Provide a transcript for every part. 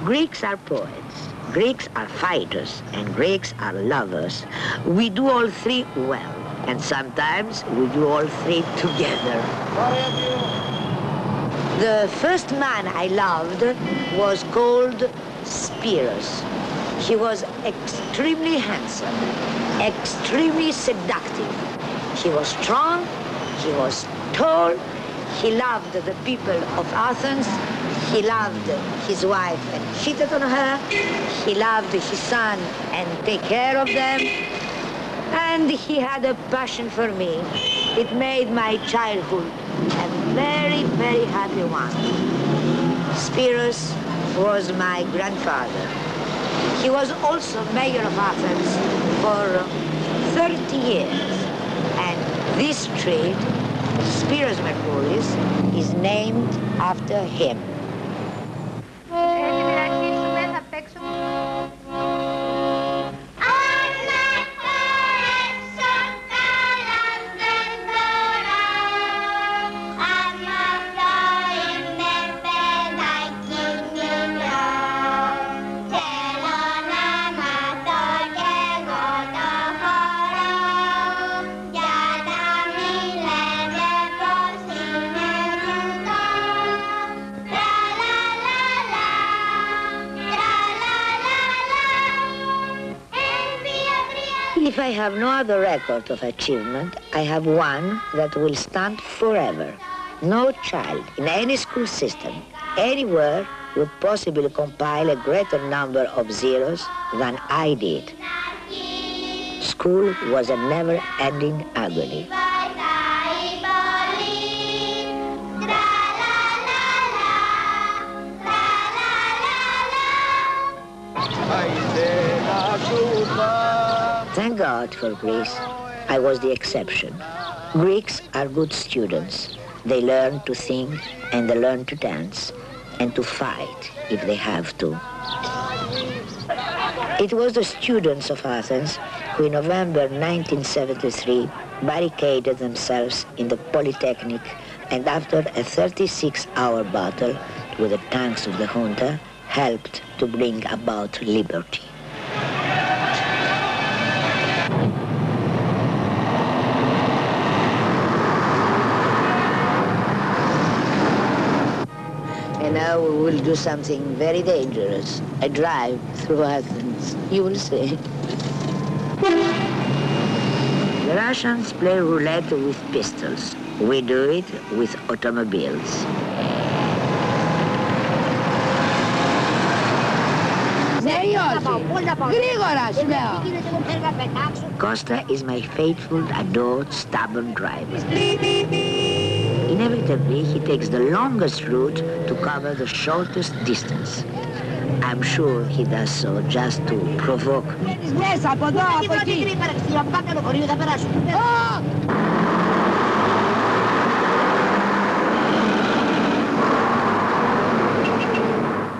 Greeks are poets, Greeks are fighters, and Greeks are lovers. We do all three well, and sometimes we do all three together. The first man I loved was called Spiros. He was extremely handsome, extremely seductive. He was strong, he was tall, he loved the people of Athens, he loved his wife and cheated on her, he loved his son and take care of them, and he had a passion for me. It made my childhood a very, very happy one. Spiros was my grandfather. He was also mayor of Athens for 30 years, and this street, Spiros Mercouris, is named after him. If I have no other record of achievement, I have one that will stand forever. No child in any school system, anywhere, would possibly compile a greater number of zeros than I did. School was a never-ending agony. Thank God for Greece. I was the exception. Greeks are good students. They learn to think and they learn to dance and to fight if they have to. It was the students of Athens who in November 1973 barricaded themselves in the Polytechnic, and after a 36-hour battle with the tanks of the junta, helped to bring about liberty. And now we will do something very dangerous. A drive through Athens. You will see. The Russians play roulette with pistols. We do it with automobiles. Costa is my faithful, adored, stubborn driver. Inevitably, he takes the longest route to cover the shortest distance. I'm sure he does so just to provoke me.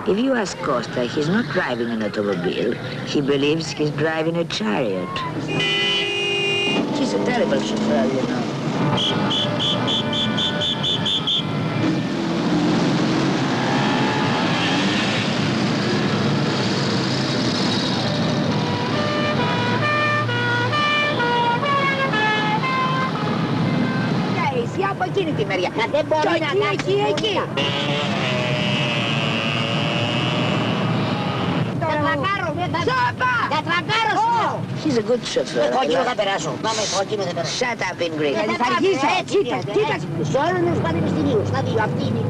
If you ask Costa, he's not driving an automobile. He believes he's driving a chariot. He's a terrible chauffeur, you know. Εσύ από εκείνη τη μεριά. Δεν μπορεί να κάνει εκεί. He's a good chauffeur. Κόκκινο θα περάσω. Πάμε, κόκκινο θα περάσω. Shut up in Greek. Θα αργήσω. Κοίταξε. Στο άλλο είναι στους πανεπιστημίους. Στα δύο. Αυτή είναι η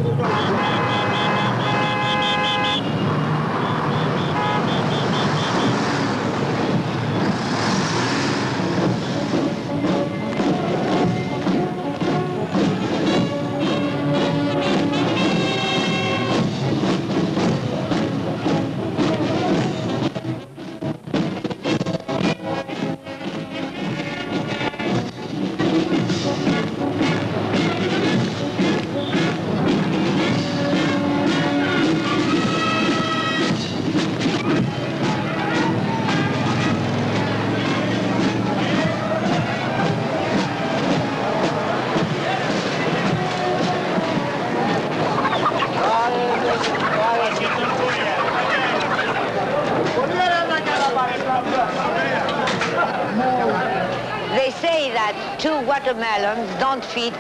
that two watermelons don't fit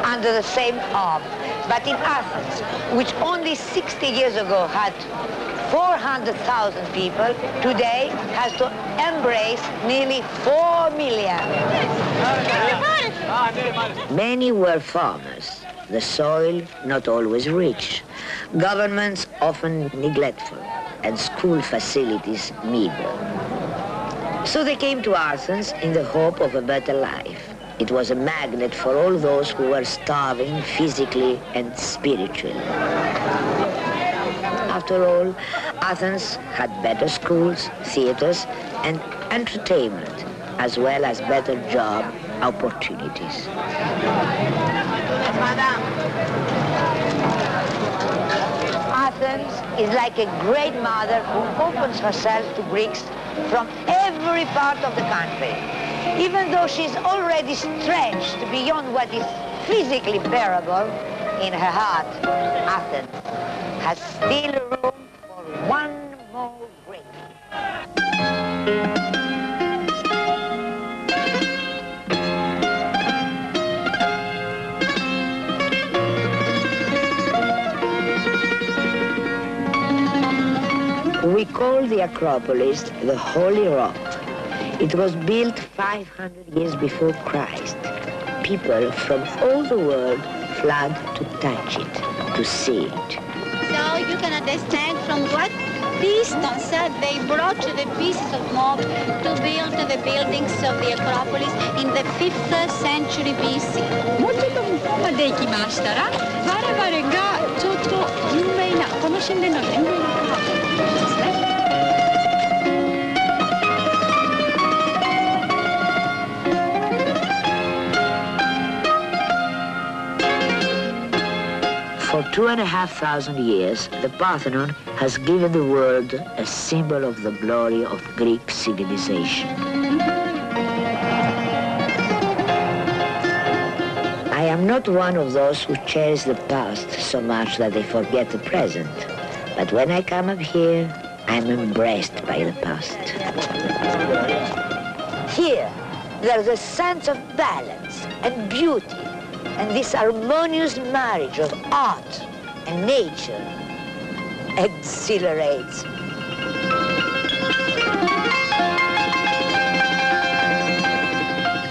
under the same arm. But in Athens, which only 60 years ago had 400,000 people, today has to embrace nearly 4 million. Many were farmers, the soil not always rich, governments often neglectful, and school facilities meager. So they came to Athens in the hope of a better life. It was a magnet for all those who were starving physically and spiritually. After all, Athens had better schools, theaters, and entertainment, as well as better job opportunities. Athens is like a great mother who opens herself to Greeks from every part of the country. Even though she's already stretched beyond what is physically bearable, in her heart, Athens has still room for one more Greek. We call the Acropolis the Holy Rock. It was built 500 years before Christ. People from all the world flood to touch it, to see it. So you can understand from what distance they brought the pieces of mob to build the buildings of the Acropolis in the 5th century BC. もうちょっとまで行きましたら、我々がちょっと有名なこの神殿の有名なですね。For 2,500 years, the Parthenon has given the world a symbol of the glory of Greek civilization. I am not one of those who cherish the past so much that they forget the present. But when I come up here, I'm embraced by the past. Here, there's a sense of balance and beauty, and this harmonious marriage of art and nature exhilarates me.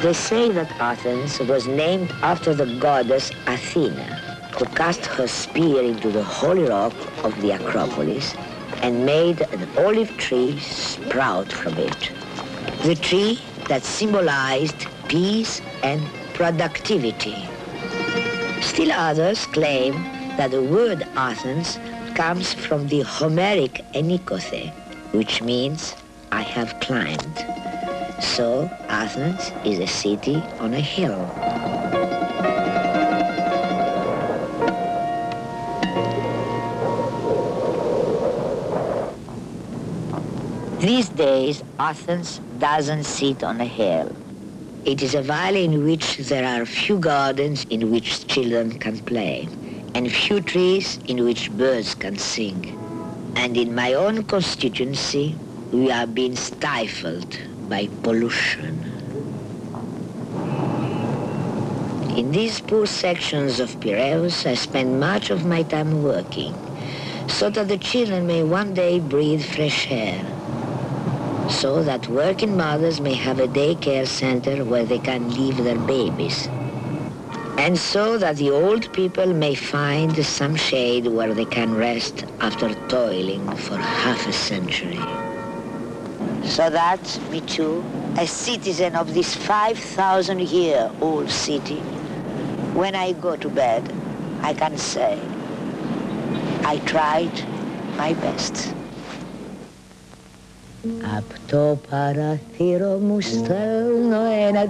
They say that Athens was named after the goddess Athena, who cast her spear into the holy rock of the Acropolis and made an olive tree sprout from it. The tree that symbolized peace and productivity. Still others claim that the word Athens comes from the Homeric enikothe, which means I have climbed. So Athens is a city on a hill. These days, Athens doesn't sit on a hill. It is a valley in which there are few gardens in which children can play, and few trees in which birds can sing. And in my own constituency, we are being stifled by pollution. In these poor sections of Piraeus, I spend much of my time working, so that the children may one day breathe fresh air, so that working mothers may have a daycare center where they can leave their babies, and so that the old people may find some shade where they can rest after toiling for half a century. So that, me too, a citizen of this 5,000-year-old city, when I go to bed, I can say, I tried my best. Απ' το παραθύρο μου στέλνω 1,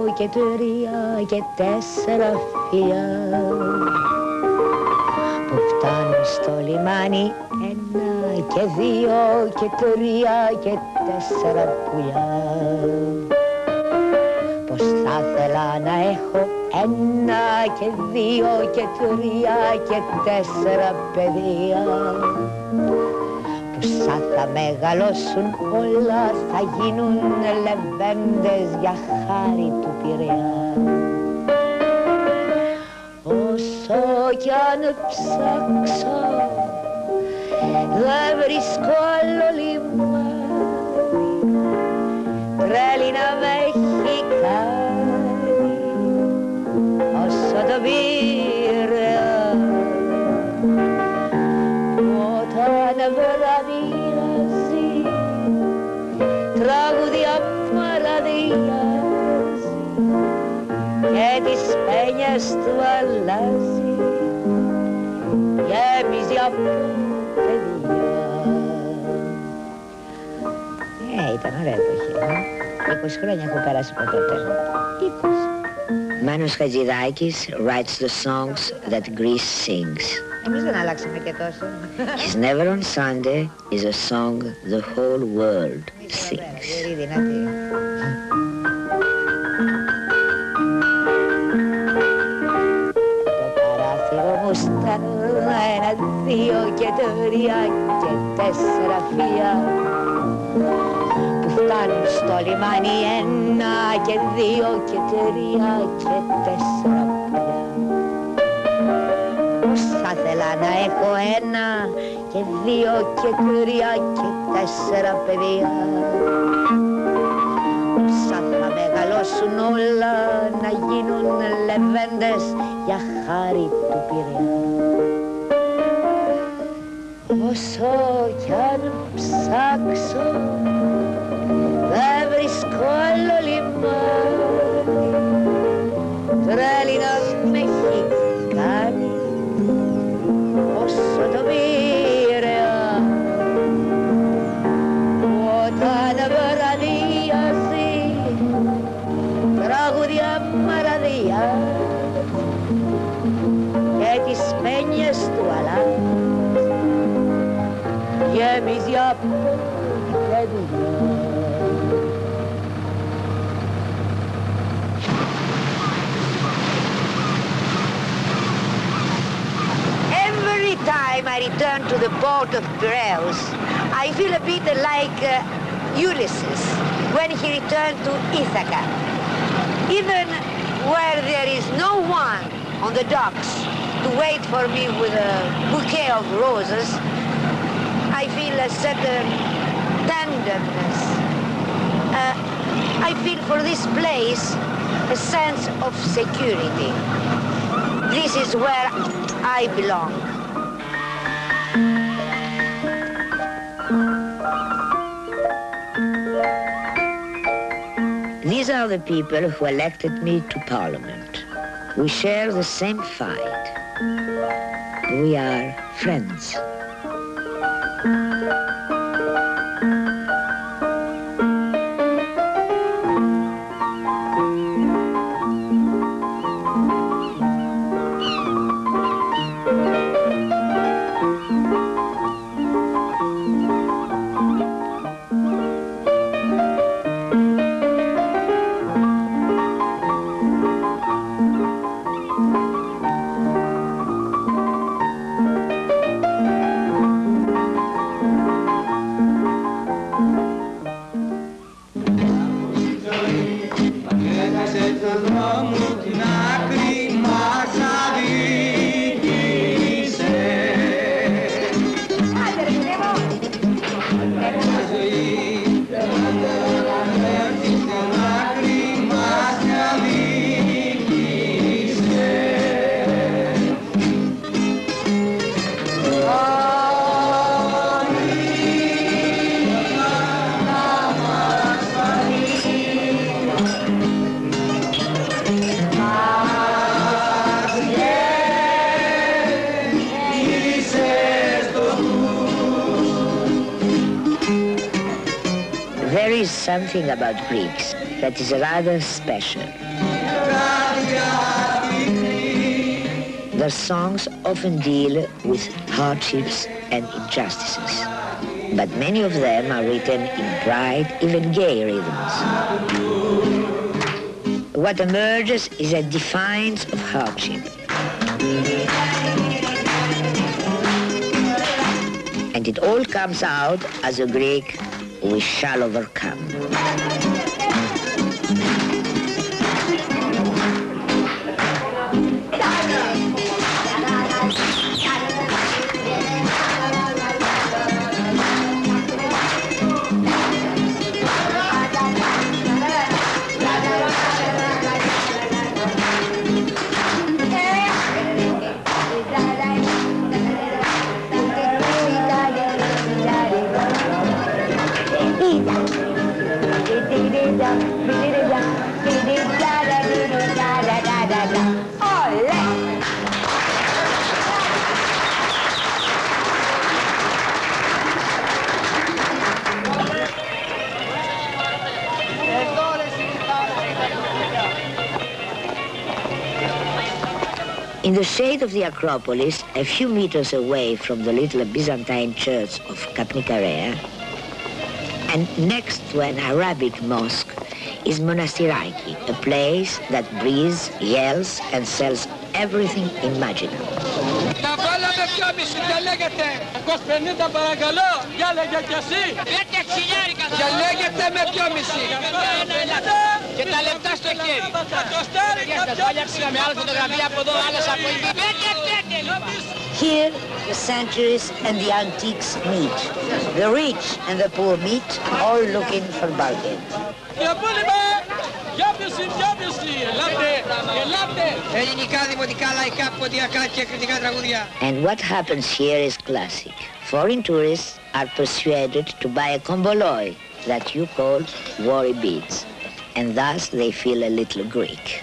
2 και 3 και 4 φιλιά που φτάνουν στο λιμάνι 1 και 2 και 3 και 4 πουλιά. Πως θα ήθελα να έχω 1 και 2 και 3 και 4 παιδεία που Όσα θα μεγαλώσουν όλα θα γίνουν λεβέντες για χάρη του Πειραιά. Όσο κι αν ψάξω δεν βρίσκω άλλο λιμάνι, τρέλη να με έχει κάνει όσο το Πειραιά. Όταν βραδιάζει τραγούδια παραδιάζει και τις πένιες του αλλάζει, γέμιζε από παιδιά. Ήταν ωραία εποχή. 20 χρόνια έχω περάσει από τότε. 20. Μάνος Χατζιδάκης writes the songs that Greece sings. Εμείς δεν αλλάξαμε και τόσο. His Never on Sunday is a song the whole world sings. Το παράθυρο μου στάνω 1, 2 και 3 και 4 φιλιά που φτάνουν στο λιμάνι 1 και 2 και 3 και 4 πουλιά. Θα ήθελα να έχω 1 και 2 και 3 και 4 παιδιά. Όσα θα μεγαλώσουν όλα να γίνουν λεβέντες για χάρη του Πειραιά. Όσο κι αν ψάξω δεν βρίσκω άλλο λιμάνι, τρέλη να με έχει κάνει όσο το Πειραιά. Όταν βραδιάζει τραγούδια μαραδιάζει και τις πένιες του αλλάζει, γέμιζε από παιδιά. Every time I return to the port of Piraeus, I feel a bit like Ulysses when he returned to Ithaca. Even where there is no one on the docks to wait for me with a bouquet of roses, I feel a certain tenderness. I feel for this place a sense of security. This is where I belong. These are the people who elected me to Parliament. We share the same fight. We are friends. Something about Greeks that is rather special. Their songs often deal with hardships and injustices, but many of them are written in bright, even gay rhythms. What emerges is a defiance of hardship, a and it all comes out as a Greek, we shall overcome. In the shade of the Acropolis, a few meters away from the little Byzantine church of Kapnikarea, and next to an Arabic mosque, is Monastiraki, a place that breathes, yells, and sells everything imaginable. Here, the centuries and the antiques meet. The rich and the poor meet, all looking for bargains. And what happens here is classic. Foreign tourists are persuaded to buy a komboloi that you call worry beads, and thus they feel a little Greek.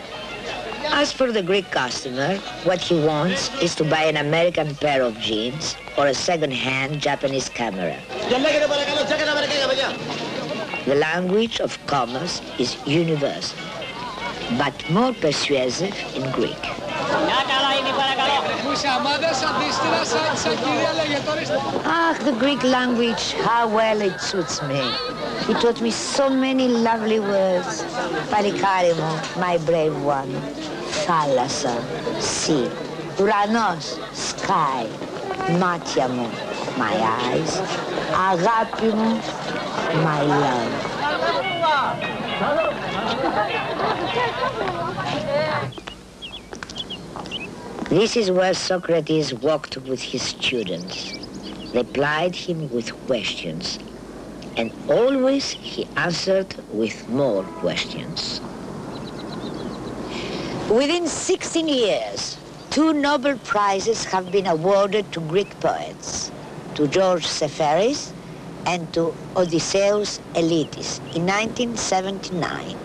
As for the Greek customer, what he wants is to buy an American pair of jeans or a second-hand Japanese camera. The language of commerce is universal, but more persuasive in Greek. Ah, the Greek language, how well it suits me. He taught me so many lovely words. Παλικάρι μου, my brave one. Θάλασσα, sea. Ουρανός, sky. Μάτια μου, my eyes. Αγάπη μου, my love. This is where Socrates walked with his students. They plied him with questions, and always he answered with more questions. Within 16 years, 2 Nobel Prizes have been awarded to Greek poets, to George Seferis and to Odysseus Elitis in 1979.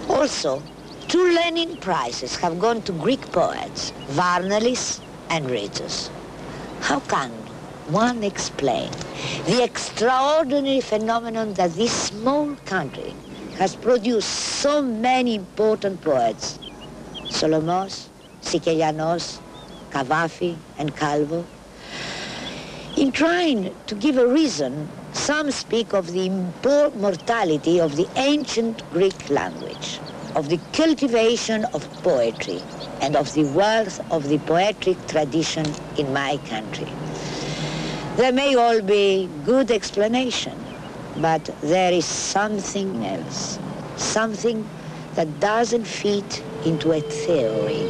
Also, 2 Lenin Prizes have gone to Greek poets, Varnelis and Ritus. How can one explain the extraordinary phenomenon that this small country has produced so many important poets, Solomos, Sikelianos, Cavafi, and Calvo? In trying to give a reason, some speak of the immortality of the ancient Greek language, of the cultivation of poetry, and of the worth of the poetic tradition in my country. There may all be good explanation, but there is something else, something that doesn't fit into a theory,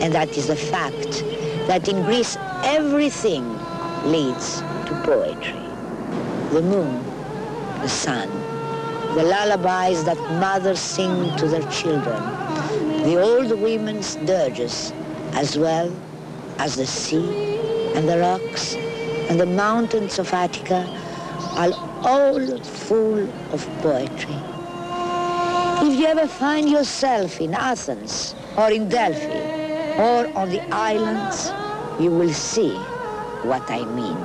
and that is the fact that in Greece everything leads to poetry. The moon, the sun, the lullabies that mothers sing to their children, the old women's dirges, as well as the sea and the rocks and the mountains of Attica are all full of poetry. If you ever find yourself in Athens or in Delphi or on the islands, you will see what I mean.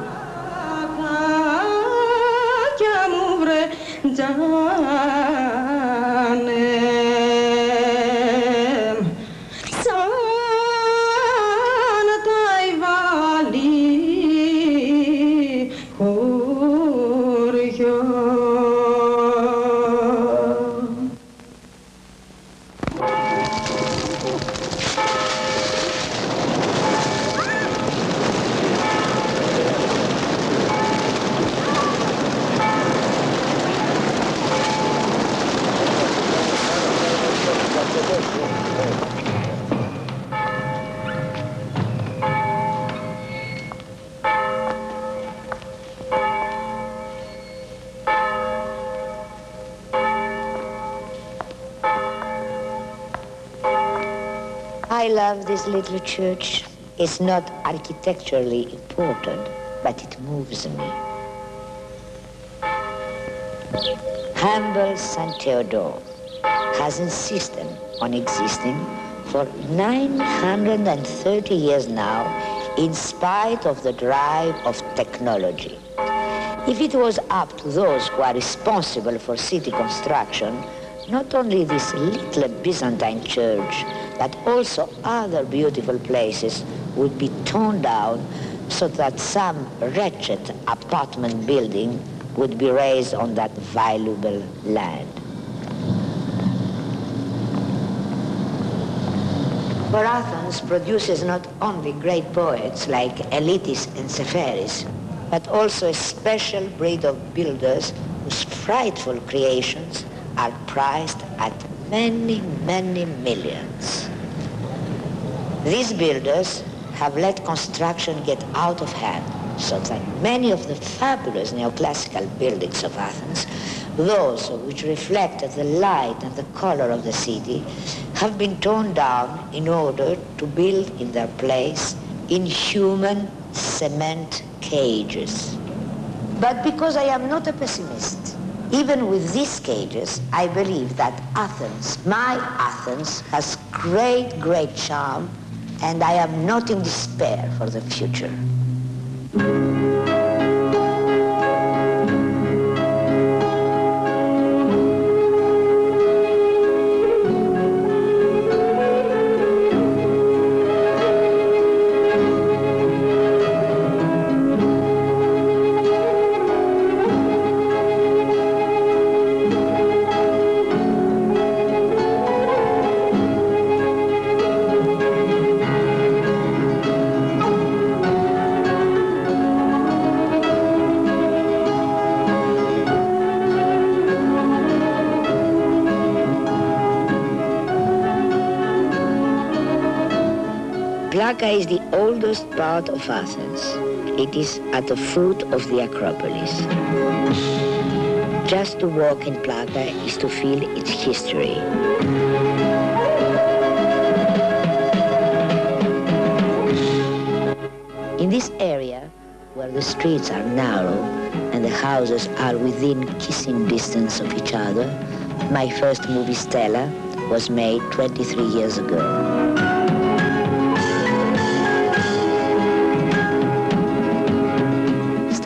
I love this little church. It's not architecturally important, but it moves me. Humble St. Theodore has insisted on existing for 930 years now, in spite of the drive of technology. If it was up to those who are responsible for city construction, not only this little Byzantine church, but also other beautiful places would be torn down so that some wretched apartment building would be raised on that valuable land. For Athens produces not only great poets like Elitis and Seferis, but also a special breed of builders whose frightful creations are priced at many, many millions. These builders have let construction get out of hand, so that many of the fabulous neoclassical buildings of Athens, those which reflect the light and the color of the city, have been torn down in order to build in their place inhuman cement cages. But because I am not a pessimist, even with these cages, I believe that Athens, my Athens, has great, great charm, and I am not in despair for the future. Plaka is the oldest part of Athens. It is at the foot of the Acropolis. Just to walk in Plaka is to feel its history. In this area, where the streets are narrow and the houses are within kissing distance of each other, my first movie, Stella, was made 23 years ago.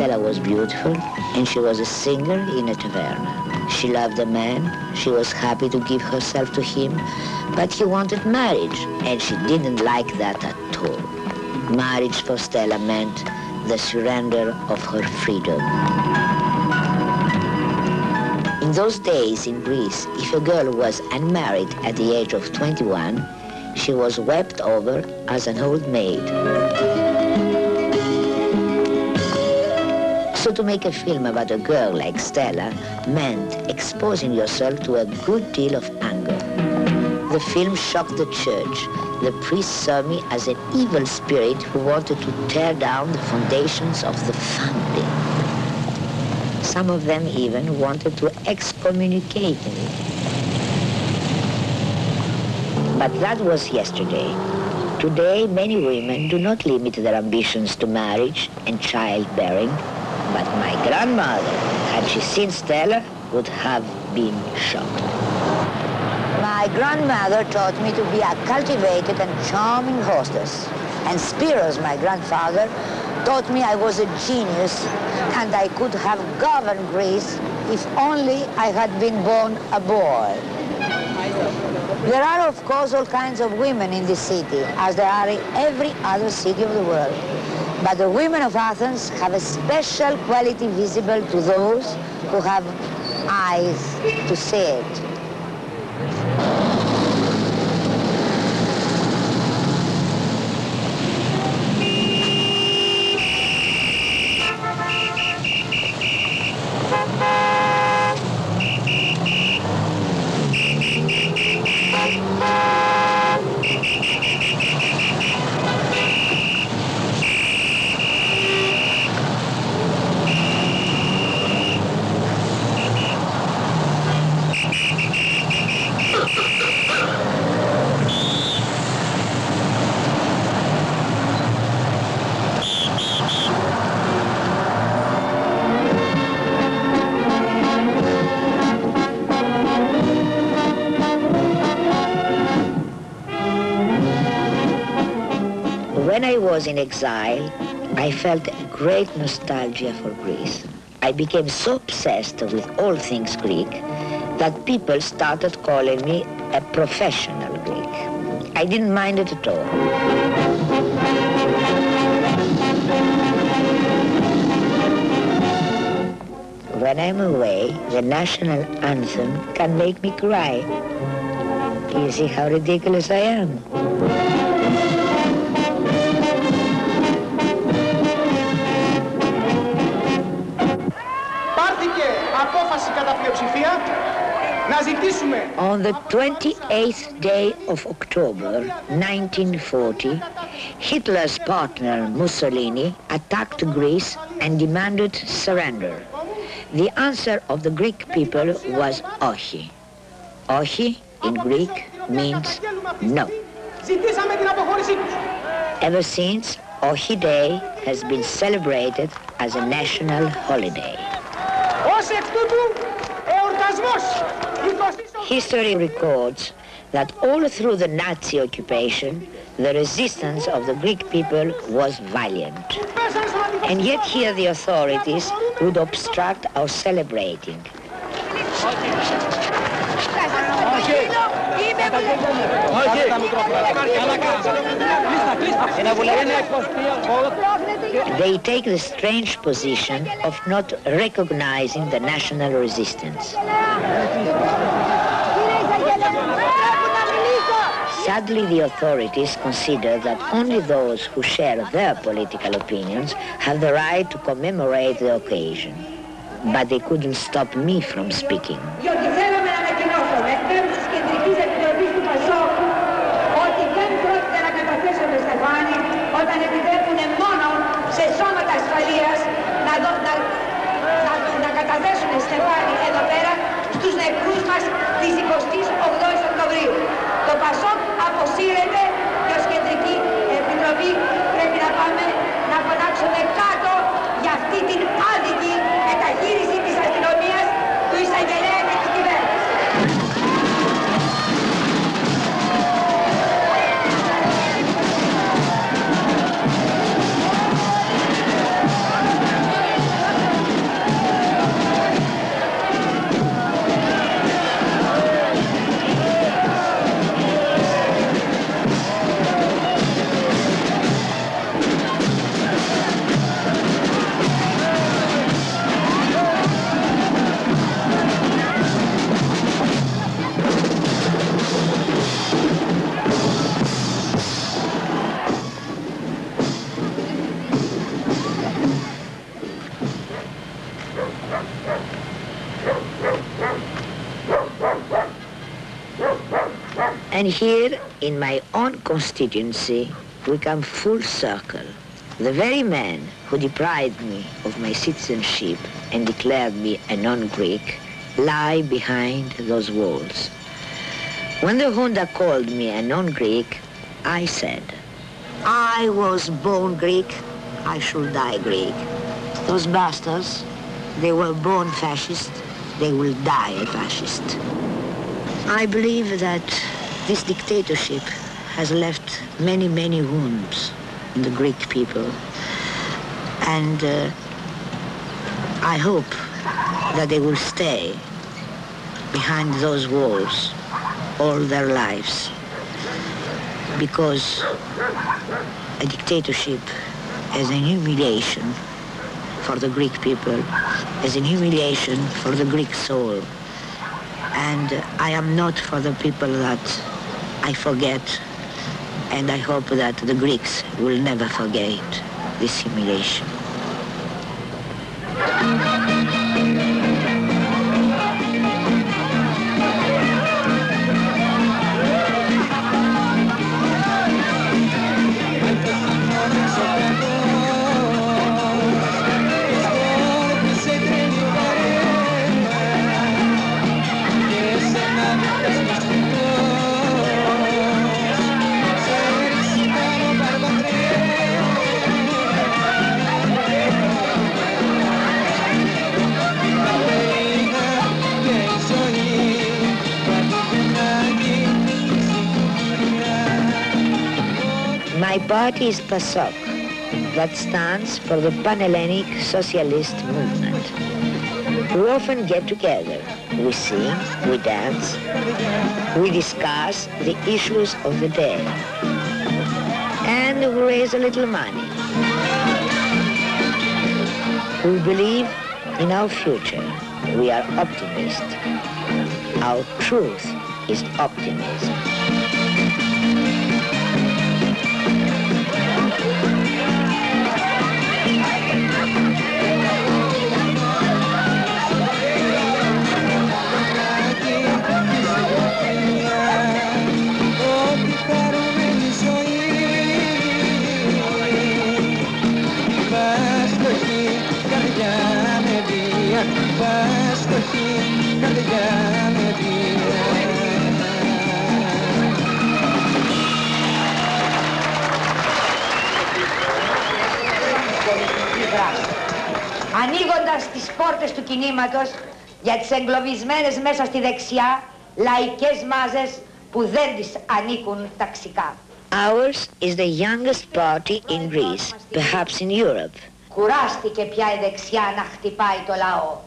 Stella was beautiful, and she was a singer in a taverna. She loved a man, she was happy to give herself to him, but he wanted marriage, and she didn't like that at all. Marriage for Stella meant the surrender of her freedom. In those days in Greece, if a girl was unmarried at the age of 21, she was wept over as an old maid. So to make a film about a girl like Stella meant exposing yourself to a good deal of anger. The film shocked the church. The priests saw me as an evil spirit who wanted to tear down the foundations of the family. Some of them even wanted to excommunicate me. But that was yesterday. Today, many women do not limit their ambitions to marriage and childbearing. But my grandmother, had she seen Stella, would have been shocked. My grandmother taught me to be a cultivated and charming hostess. And Spiros, my grandfather, taught me I was a genius and I could have governed Greece if only I had been born a boy. There are, of course, all kinds of women in this city, as there are in every other city of the world. But the women of Athens have a special quality visible to those who have eyes to see it. was in exile, I felt a great nostalgia for Greece. I became so obsessed with all things Greek that people started calling me a professional Greek. I didn't mind it at all. When I'm away, the national anthem can make me cry. You see how ridiculous I am? Πάρθηκε απόφαση κατά πλειοψηφία να ζητήσουμε. On the 28th day of October 1940, Hitler's partner Mussolini attacked Greece and demanded surrender. The answer of the Greek people was όχι. Όχι in Greek means no. Ζητήσαμε την αποχώρησή τους. Ever since, Ohi Day has been celebrated as a national holiday. Ως εκ τούτου, εορτασμός. History records that all through the Nazi occupation, the resistance of the Greek people was valiant. And yet here the authorities would obstruct our celebrating. They take the strange position of not recognizing the national resistance. Sadly, the authorities consider that only those who share their political opinions have the right to commemorate the occasion. But they couldn't stop me from speaking. Διότι θέλαμε να ανακοινώσουμε εκ μέρους της Κεντρικής Επιτροπής του ΠΑΣΟΚ ότι δεν πρόκειται να καταθέσουμε στεφάνι όταν επιτρέπουν μόνο σε σώματα ασφαλείας να καταθέσουν στεφάνι εδώ πέρα στους νεκρούς μας της 28ης Οκτωβρίου. Το ΠΑΣΟΚ αποσύρεται και ως Κεντρική Επιτροπή πρέπει να πάμε να φωνάξουμε κάτω για αυτή την άδικη μεταχείριση της αστυνομίας, του εισαγγελέα και της κυβέρνησης. And here, in my own constituency, we come full circle. The very men who deprived me of my citizenship and declared me a non-Greek lie behind those walls. When the junta called me a non-Greek, I said, I was born Greek, I should die Greek. Those bastards, they were born fascist, they will die a fascist. I believe that this dictatorship has left many, many wounds in the Greek people. And I hope that they will stay behind those walls all their lives. Because a dictatorship is an humiliation for the Greek people, is an humiliation for the Greek soul. And I am not for the people that I forget, and I hope that the Greeks will never forget this humiliation. My party is PASOK. that stands for the Pan-Hellenic Socialist Movement. We often get together, we sing, we dance, we discuss the issues of the day, and we raise a little money. We believe in our future. We are optimists. Our truth is optimism. Ανοίγοντας τις πόρτες του κινήματος για τις εγκλωβισμένες μέσα στη δεξιά λαϊκές μάζες που δεν τις ανήκουν ταξικά. Ours is the youngest party in Greece, perhaps in Europe. Κουράστηκε πια η δεξιά να χτυπάει το λαό.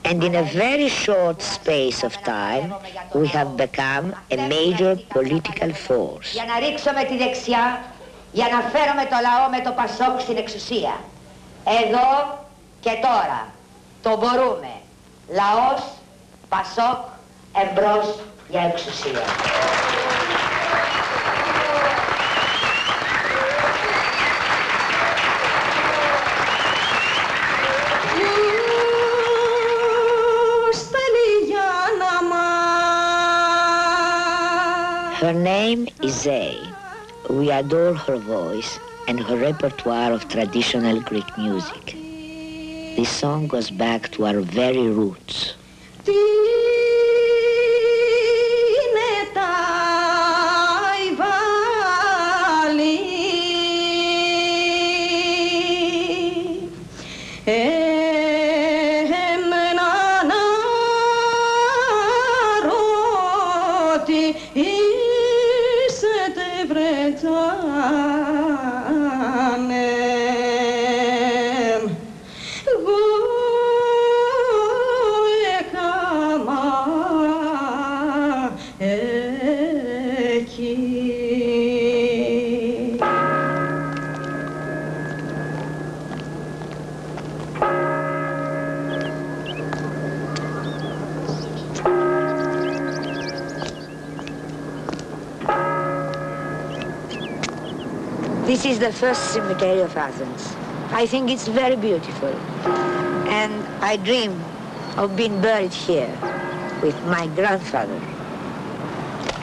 And in a very short space of time, we have become a major political force. Για να ρίξουμε τη δεξιά, για να φέρουμε το λαό με το Πασόκ στην εξουσία. Εδώ και τώρα. Το μπορούμε. Λαός, Πασόκ, εμπρός για εξουσία. Her name is Zay. We adore her voice and her repertoire of traditional Greek music. This song goes back to our very roots. This is the first cemetery of Athens. I think it's very beautiful. And I dream of being buried here with my grandfather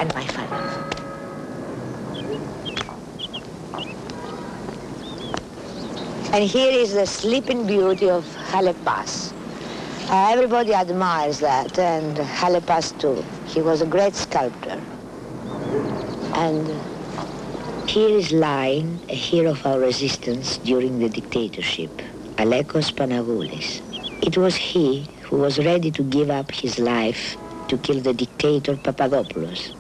and my father. And here is the sleeping beauty of Halepas. Everybody admires that, and Halepas too. He was a great sculptor. And here is lying a hero of our resistance during the dictatorship, Alekos Panagoulis. It was he who was ready to give up his life to kill the dictator Papadopoulos.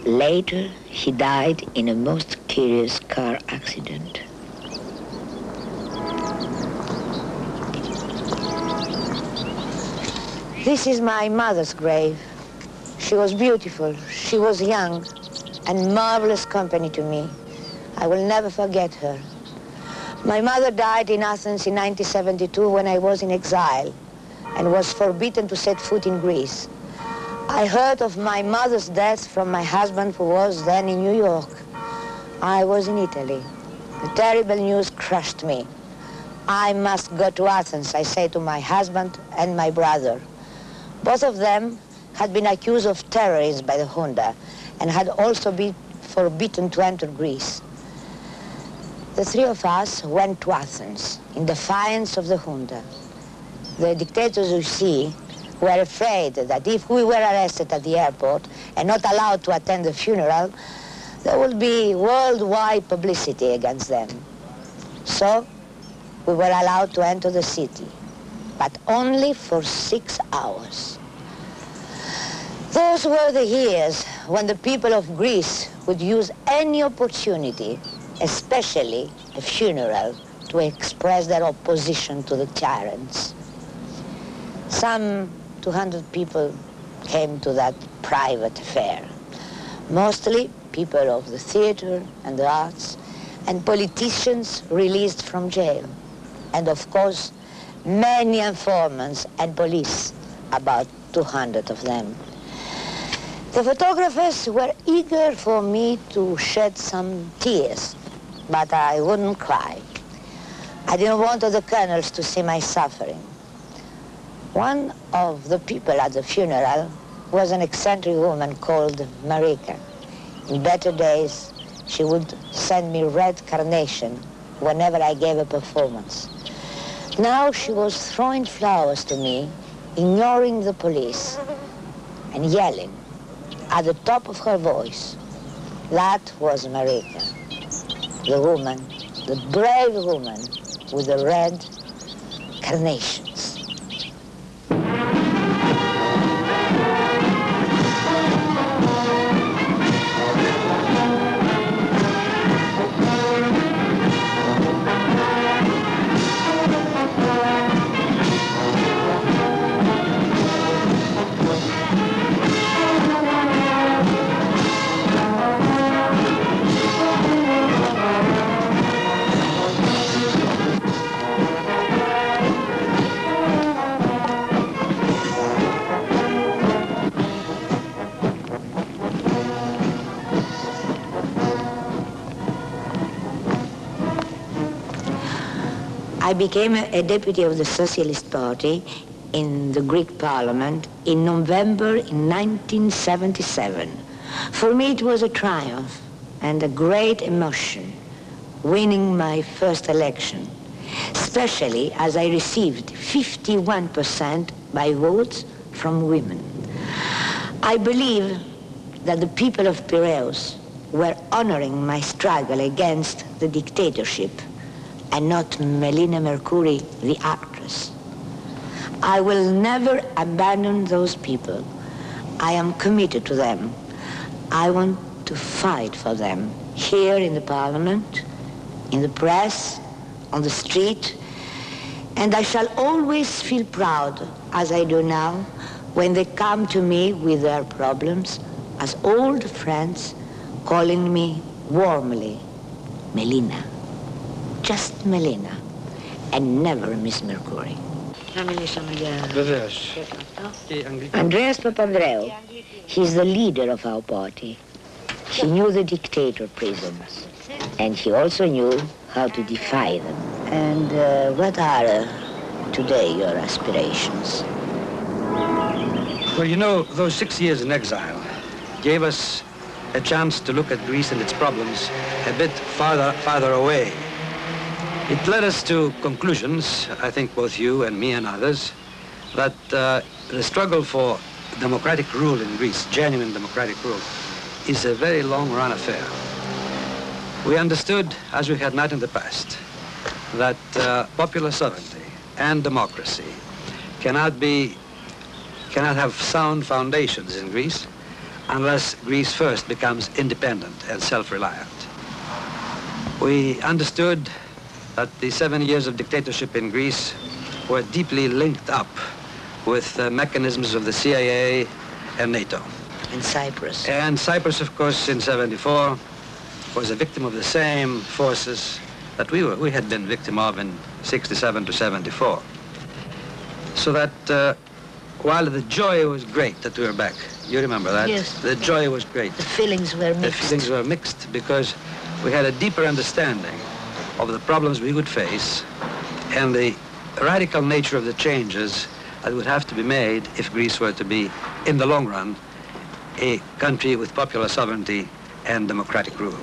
Later, he died in a most curious car accident. This is my mother's grave. She was beautiful, she was young, and marvelous company to me. I will never forget her. My mother died in Athens in 1972 when I was in exile and was forbidden to set foot in Greece. I heard of my mother's death from my husband, who was then in New York. I was in Italy. The terrible news crushed me. I must go to Athens, I say to my husband and my brother. Both of them had been accused of terrorism by the junta and had also been forbidden to enter Greece. The three of us went to Athens in defiance of the junta. The dictators, you see, were afraid that if we were arrested at the airport and not allowed to attend the funeral, there would be worldwide publicity against them. So we were allowed to enter the city, but only for 6 hours. Those were the years when the people of Greece would use any opportunity, especially a funeral to express their opposition to the tyrants. Some 200 people came to that private affair, mostly people of the theater and the arts, and politicians released from jail, and of course many informants and police, about 200 of them. The photographers were eager for me to shed some tears, but I wouldn't cry. I didn't want the colonels to see my suffering. One of the people at the funeral was an eccentric woman called Marika. In better days, she would send me red carnation whenever I gave a performance. Now she was throwing flowers to me, ignoring the police, and yelling at the top of her voice. That was Marika, the woman, the brave woman with the red carnations. I became a deputy of the Socialist Party in the Greek Parliament in November in 1977. For me it was a triumph and a great emotion, winning my first election, especially as I received 51% by votes from women. I believe that the people of Piraeus were honoring my struggle against the dictatorship and not Melina Mercouri, the actress. I will never abandon those people. I am committed to them. I want to fight for them here in the Parliament, in the press, on the street, and I shall always feel proud, as I do now, when they come to me with their problems as old friends, calling me warmly Melina. Just Melina, and never Miss Mercouri. Andreas Papandreou, he's the leader of our party. He knew the dictator prisons, and he also knew how to defy them. And what are today your aspirations? Well, you know, those 6 years in exile gave us a chance to look at Greece and its problems a bit farther away. It led us to conclusions, I think both you and me and others, that the struggle for democratic rule in Greece, genuine democratic rule, is a very long-run affair. We understood, as we had not in the past, that popular sovereignty and democracy cannot have sound foundations in Greece unless Greece first becomes independent and self-reliant. We understood that the 7 years of dictatorship in Greece were deeply linked up with mechanisms of the CIA and NATO. In Cyprus. And Cyprus, of course, in '74 was a victim of the same forces that we had been victim of in '67 to '74. So that while the joy was great that we were back, you remember that? Yes. The joy was great. The feelings were mixed. The feelings were mixed because we had a deeper understanding of the problems we would face and the radical nature of the changes that would have to be made if Greece were to be, in the long run, a country with popular sovereignty and democratic rule.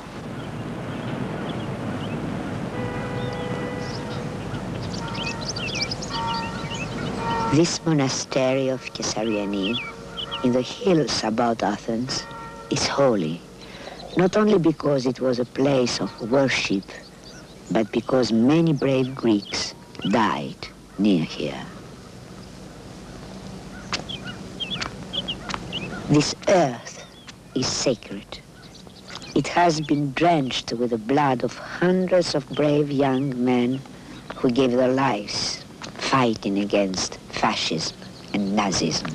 This monastery of Kessariani, in the hills about Athens, is holy, not only because it was a place of worship, but because many brave Greeks died near here. This earth is sacred. It has been drenched with the blood of hundreds of brave young men who gave their lives fighting against fascism and Nazism.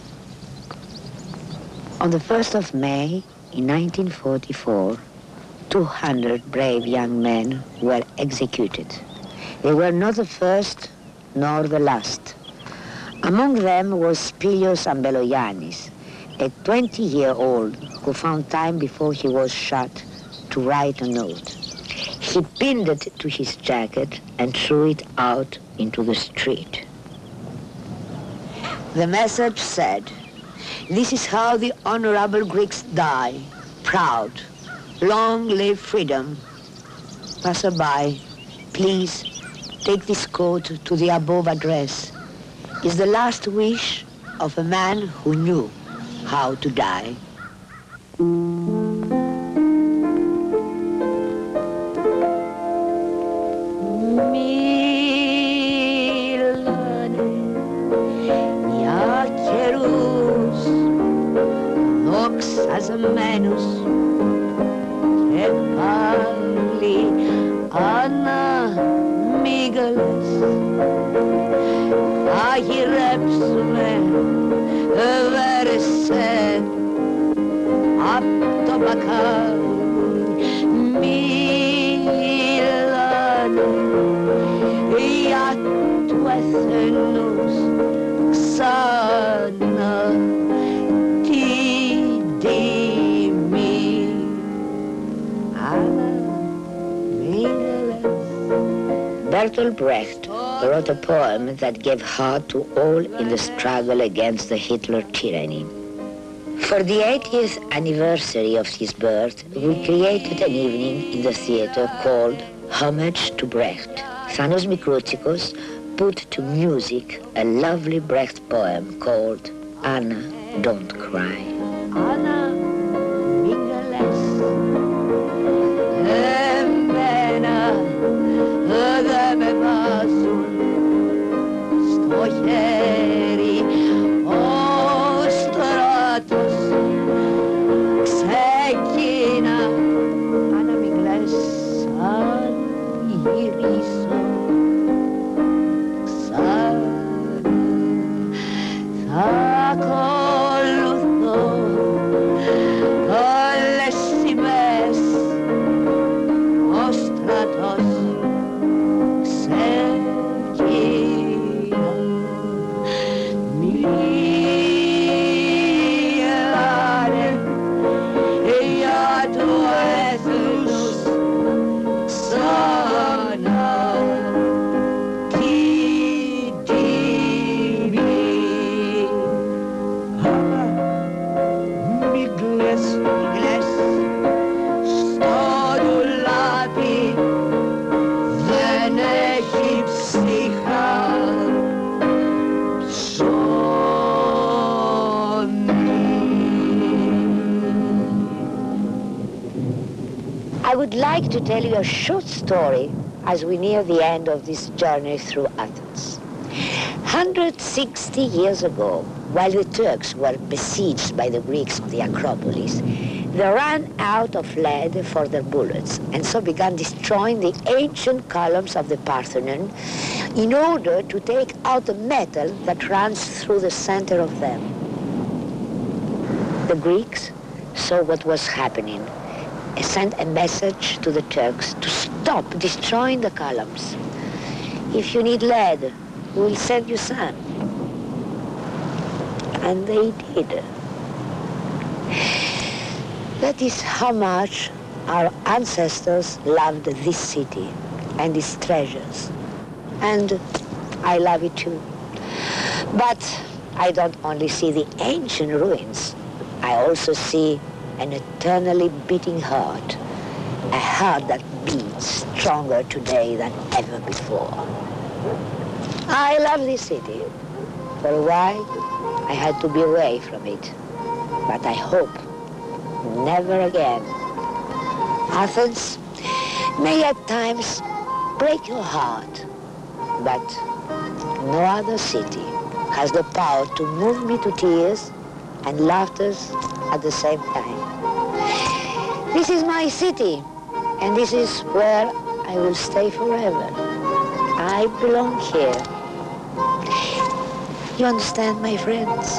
On the 1st of May in 1944, 200 brave young men were executed. They were not the first nor the last. Among them was Spilios Ambelogiannis, a 20-year-old who found time before he was shot to write a note. He pinned it to his jacket and threw it out into the street. The message said, "This is how the honorable Greeks die, proud. Long live freedom. Passerby, please take this coat to the above address. It's the last wish of a man who knew how to die." Δοξασμένους και πάλι Άννα μη κλαις. Θα γυρέψουμε βέρσε απ' το μπακάλι. Μιλάνε για του εθνούς ξανά. Bertolt Brecht wrote a poem that gave heart to all in the struggle against the Hitler tyranny. For the 80th anniversary of his birth, we created an evening in the theater called Homage to Brecht. ΘΑΝΟ ΜΙΚΡΟΥΤΣΙΚΟ put to music a lovely Brecht poem called Anna, Don't Cry. Anna, δεν με βάζουν στο χέρι ο στράτος. Ξεκίνα, Άννα μην κλαις, αν γυρίσω ξανά θα ακολουθώ όλες οι μες ο στρατός. I would like to tell you a short story as we near the end of this journey through Athens. 160 years ago, while the Turks were besieged by the Greeks on the Acropolis, they ran out of lead for their bullets and so began destroying the ancient columns of the Parthenon in order to take out the metal that runs through the center of them. The Greeks saw what was happening and sent a message to the Turks to stop destroying the columns. If you need lead, we'll send you some. And they did. That is how much our ancestors loved this city and its treasures. And I love it too. But I don't only see the ancient ruins, I also see an eternally beating heart, a heart that beats stronger today than ever before. I love this city. For a while, I had to be away from it, but I hope never again. Athens may at times break your heart, but no other city has the power to move me to tears and laughter at the same time. This is my city, and this is where I will stay forever. I belong here. You understand, my friends?